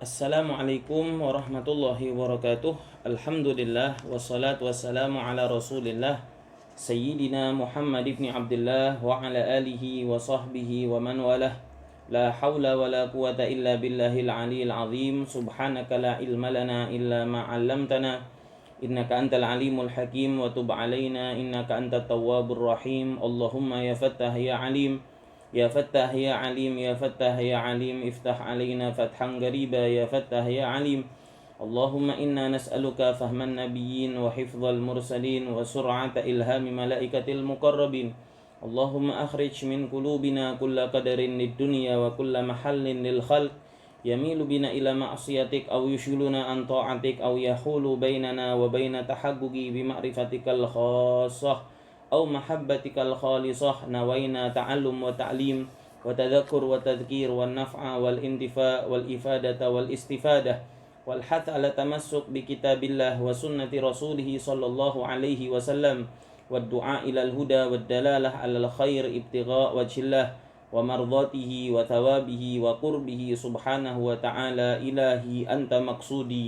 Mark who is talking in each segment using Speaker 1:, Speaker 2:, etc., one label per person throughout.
Speaker 1: Assalamualaikum warahmatullahi wabarakatuh. Alhamdulillah wassalatu wassalamu ala Rasulillah Sayyidina Muhammad ibn Abdullah wa ala alihi wa sahbihi wa man walah. La hawla wa la quwata illa billahil aliyil azim. Subhanaka la ilma lana illa ma 'allamtana innaka antal alimul hakim wa tub alaina innaka antat tawwabur rahim. Allahumma ya Fattah ya Alim, Ya Fattah ya Alim, Ya Fattah ya Alim, iftah alaina fathan qariba, Ya Fattah ya Alim. Allahumma inna nas'aluka fahman nabiyyin wa hifdzal mursalin wa sur'ata ilhami malaikatil muqarrabin. Allahumma akhrij min qulubina kulla qadarin lid dunya wa kulla mahallin lil khalq yamilu bina ila ma'siyatik aw yushiluna an ta'atik aw yahulu bainana wa baina tahaqquqi bi ma'rifatikal khassah أو محبتك الخالصة نوينا تعلم وتعليم وتذكر وتذكير والنفع والانتفاع والإفادة والاستفادة والحث على تمسك بكتاب الله وسنة رسوله صلى الله عليه وسلم والدعاء إلى الهدى والدلالة على الخير ابتغاء وجه الله ومرضاته وثوابه وقربه سبحانه وتعالى إلهي أنت مقصودي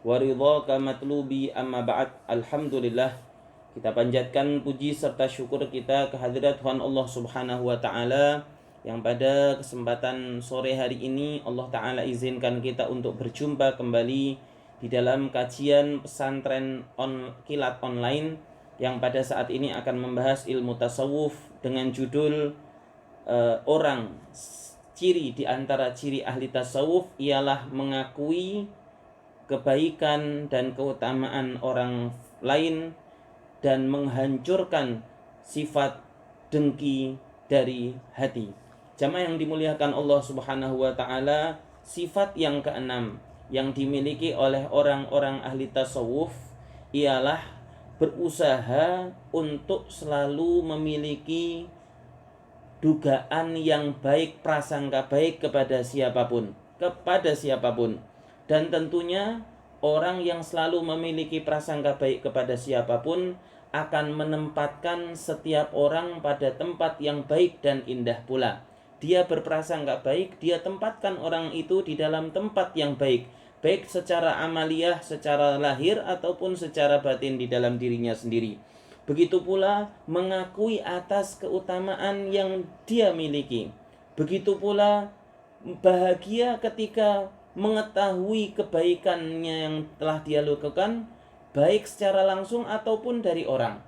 Speaker 1: ورضاك مطلوبي أما بعد. Alhamdulillah, kita panjatkan puji serta syukur kita kehadirat Tuhan Allah Subhanahu wa taala yang pada kesempatan sore hari ini Allah taala izinkan kita untuk berjumpa kembali di dalam kajian pesantren kilat online yang pada saat ini akan membahas ilmu tasawuf dengan judul ciri di antara ciri ahli tasawuf ialah mengakui kebaikan dan keutamaan orang lain dan menghancurkan sifat dengki dari hati. Jamaah yang dimuliakan Allah Subhanahu wa taala, sifat yang keenam yang dimiliki oleh orang-orang ahli tasawuf ialah berusaha untuk selalu memiliki dugaan yang baik, prasangka baik kepada siapapun. Dan tentunya orang yang selalu memiliki prasangka baik kepada siapapun akan menempatkan setiap orang pada tempat yang baik dan indah pula. Dia berprasangka baik, dia tempatkan orang itu di dalam tempat yang baik, baik secara amaliyah, secara lahir ataupun secara batin di dalam dirinya sendiri. Begitu pula mengakui atas keutamaan yang dia miliki. Begitu pula bahagia ketika mengetahui kebaikannya yang telah dia lakukan, baik secara langsung ataupun dari orang.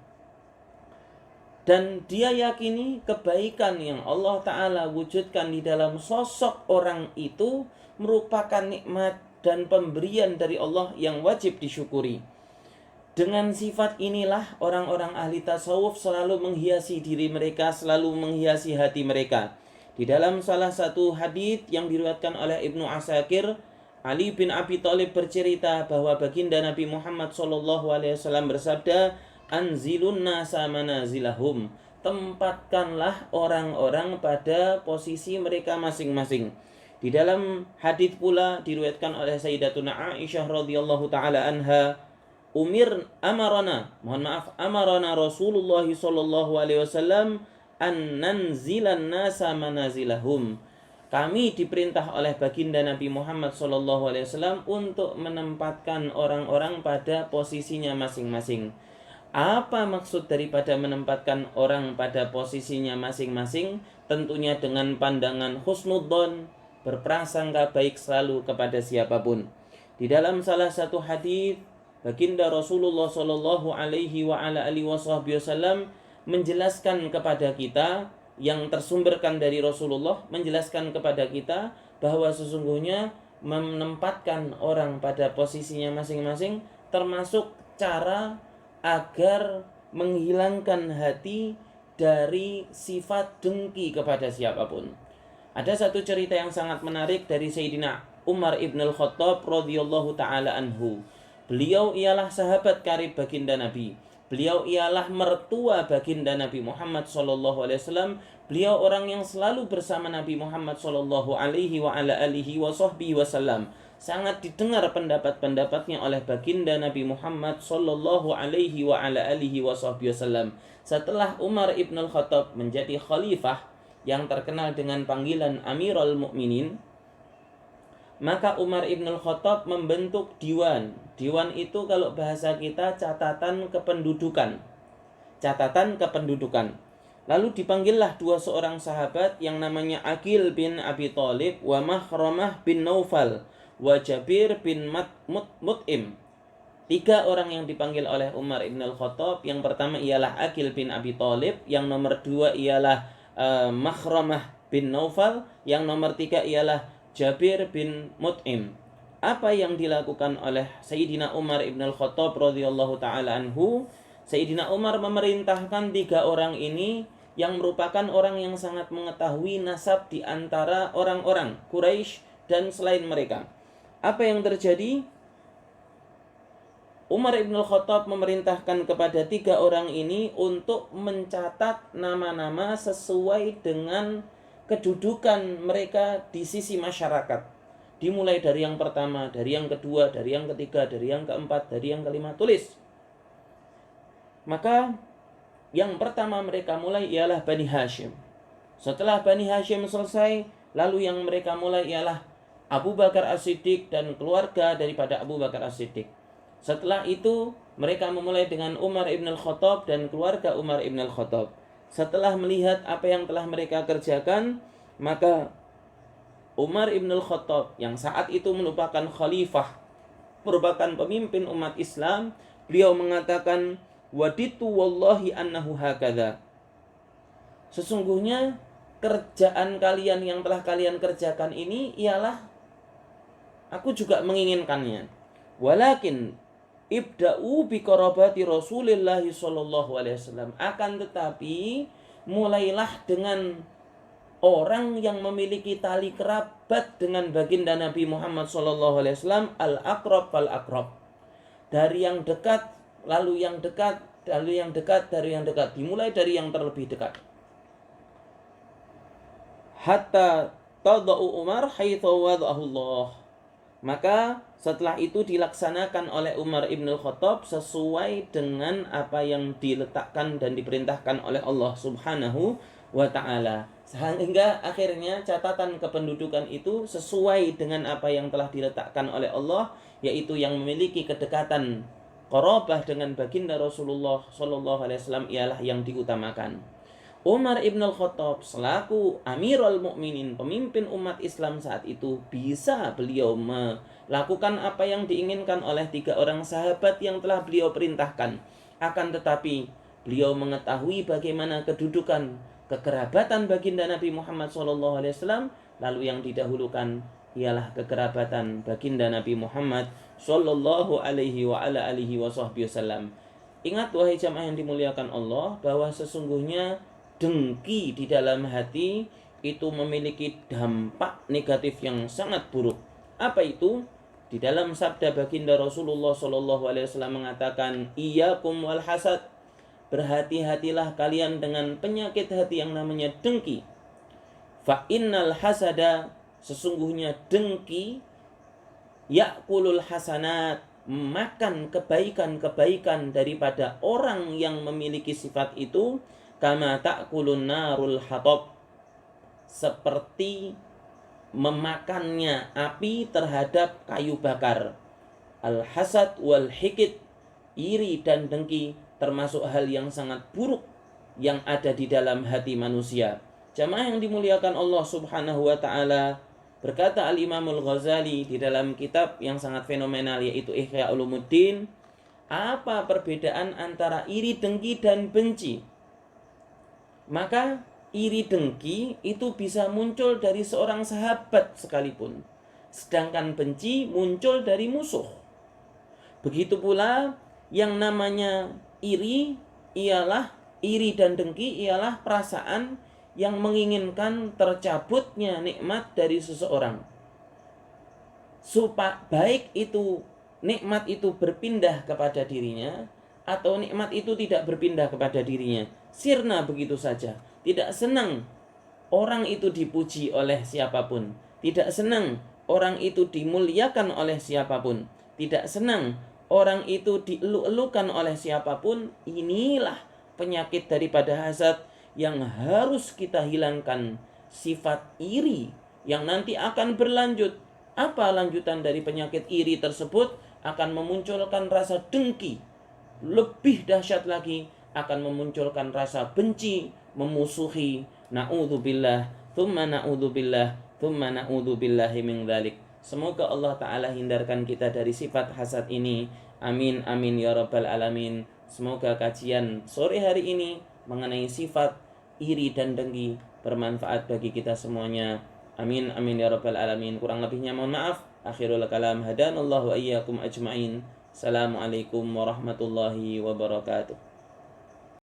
Speaker 1: Dan dia yakini kebaikan yang Allah Ta'ala wujudkan di dalam sosok orang itu merupakan nikmat dan pemberian dari Allah yang wajib disyukuri. Dengan sifat inilah orang-orang ahli tasawuf selalu menghiasi diri mereka, selalu menghiasi hati mereka. Di dalam salah satu hadits yang diriwayatkan oleh Ibnu Asakir, Ali bin Abi Thalib bercerita bahwa baginda Nabi Muhammad SAW bersabda, Anzilun nasa manazilahum, tempatkanlah orang-orang pada posisi mereka masing-masing. Di dalam hadits pula diriwayatkan oleh Sayyidatuna Aisyah radhiyallahu taala anha, amarana Rasulullah SAW an nanzilan nasa manazilahum. Kami diperintah oleh baginda Nabi Muhammad SAW untuk menempatkan orang-orang pada posisinya masing-masing. Apa maksud daripada menempatkan orang pada posisinya masing-masing? Tentunya dengan pandangan husnudzon, berprasangka baik selalu kepada siapapun. Di dalam salah satu hadis, baginda Rasulullah SAW menjelaskan kepada kita, yang tersumberkan dari Rasulullah menjelaskan kepada kita bahwa sesungguhnya menempatkan orang pada posisinya masing-masing termasuk cara agar menghilangkan hati dari sifat dengki kepada siapapun. Ada satu cerita yang sangat menarik dari Sayyidina Umar ibn al-Khattab radhiyallahu ta'ala anhu. Beliau ialah sahabat karib baginda Nabi. Beliau ialah mertua baginda Nabi Muhammad SAW. Beliau orang yang selalu bersama Nabi Muhammad SAW. Sangat didengar pendapat-pendapatnya oleh baginda Nabi Muhammad SAW. Setelah Umar ibn al-Khattab menjadi khalifah yang terkenal dengan panggilan Amirul Mukminin, maka Umar ibn al-Khattab membentuk diwan. Diwan itu kalau bahasa kita catatan kependudukan. Catatan kependudukan. Lalu dipanggillah dua seorang sahabat yang namanya Aqil bin Abi Thalib wa Makhramah bin Naufal wa Jabir bin Mut'im. Tiga orang yang dipanggil oleh Umar ibn al-Khattab. Yang pertama ialah Aqil bin Abi Thalib. Yang nomor dua ialah Makhramah bin Naufal. Yang nomor tiga ialah Jabir bin Mut'im. Apa yang dilakukan oleh Sayyidina Umar ibn al-Khattab radhiyallahu ta'ala anhu? Sayyidina Umar memerintahkan tiga orang ini yang merupakan orang yang sangat mengetahui nasab di antara orang-orang Quraisy dan selain mereka. Apa yang terjadi? Umar ibn al-Khattab memerintahkan kepada tiga orang ini untuk mencatat nama-nama sesuai dengan kedudukan mereka di sisi masyarakat. Dimulai dari yang pertama, dari yang kedua, dari yang ketiga, dari yang keempat, dari yang kelima, tulis. Maka yang pertama mereka mulai ialah Bani Hashim. Setelah Bani Hashim selesai, lalu yang mereka mulai ialah Abu Bakar As-Siddiq dan keluarga daripada Abu Bakar As-Siddiq. Setelah itu mereka memulai dengan Umar ibn al-Khattab dan keluarga Umar ibn al-Khattab. Setelah melihat apa yang telah mereka kerjakan, maka Umar ibn al-Khattab yang saat itu merupakan khalifah, merupakan pemimpin umat Islam, beliau mengatakan, waditu wallahi annahu hakadha. Sesungguhnya kerjaan kalian yang telah kalian kerjakan ini ialah aku juga menginginkannya. Walakin ibda'u bi qarabati Rasulillah sallallahu alaihi wasallam. Akan tetapi mulailah dengan orang yang memiliki tali kerabat dengan baginda Nabi Muhammad sallallahu alaihi wasallam, al-aqrab fal aqrab. Dari yang dekat lalu yang dekat, lalu yang dekat, dari yang dekat, dimulai dari yang terlebih dekat. Hatta tadau Umar haitsu wada'ahu Allah. Maka setelah itu dilaksanakan oleh Umar ibn al-Khattab sesuai dengan apa yang diletakkan dan diperintahkan oleh Allah subhanahu wa ta'ala. Sehingga akhirnya catatan kependudukan itu sesuai dengan apa yang telah diletakkan oleh Allah, yaitu yang memiliki kedekatan qarabah dengan baginda Rasulullah sallallahu alaihi wasallam ialah yang diutamakan. Umar ibn al-Khattab selaku Amirul Mukminin, pemimpin umat Islam saat itu, bisa beliau melakukan apa yang diinginkan oleh tiga orang sahabat yang telah beliau perintahkan. Akan tetapi beliau mengetahui bagaimana kedudukan kekerabatan baginda Nabi Muhammad SAW, lalu yang didahulukan ialah kekerabatan baginda Nabi Muhammad sallallahu alaihi wa ala alihi wasallam. Ingat wahai jamaah yang dimuliakan Allah, bahwa sesungguhnya dengki di dalam hati itu memiliki dampak negatif yang sangat buruk. Apa itu? Di dalam sabda baginda Rasulullah SAW mengatakan, iyyakum wal hasad, berhati-hatilah kalian dengan penyakit hati yang namanya dengki. Fa innal hasada, sesungguhnya dengki, ya'kulul hasanat, makan kebaikan-kebaikan daripada orang yang memiliki sifat itu, kama ta'kulun narul hatab, seperti memakannya api terhadap kayu bakar. Al-hasad wal hikid, iri dan dengki termasuk hal yang sangat buruk yang ada di dalam hati manusia. Jamaah yang dimuliakan Allah subhanahu wa ta'ala, berkata Al-Imam Al-Ghazali di dalam kitab yang sangat fenomenal yaitu Ihya Ulumuddin, apa perbedaan antara iri, dengki, dan benci? Maka iri dengki itu bisa muncul dari seorang sahabat sekalipun, sedangkan benci muncul dari musuh. Begitu pula yang namanya iri dan dengki ialah perasaan yang menginginkan tercabutnya nikmat dari seseorang, supaya baik itu nikmat itu berpindah kepada dirinya atau nikmat itu tidak berpindah kepada dirinya. Sirna begitu saja. Tidak senang orang itu dipuji oleh siapapun. Tidak senang orang itu dimuliakan oleh siapapun. Tidak senang orang itu dielu-elukan oleh siapapun. Inilah penyakit daripada hasad yang harus kita hilangkan. Sifat iri yang nanti akan berlanjut Apa lanjutan dari penyakit iri tersebut? Akan memunculkan rasa dengki. Lebih dahsyat lagi, akan memunculkan rasa benci, memusuhi. Na'udzubillah, thumma na'udzubillah, thumma na'udzubillahi min dzalik. Semoga Allah Ta'ala hindarkan kita dari sifat hasad ini. Amin, amin ya rabbal alamin. Semoga kajian sore hari ini mengenai sifat iri dan dengki bermanfaat bagi kita semuanya. Amin, amin ya rabbal alamin. Kurang lebihnya mohon maaf. Akhirul kalam, hadanallahu wa iyyakum ajma'in. Assalamualaikum warahmatullahi wabarakatuh.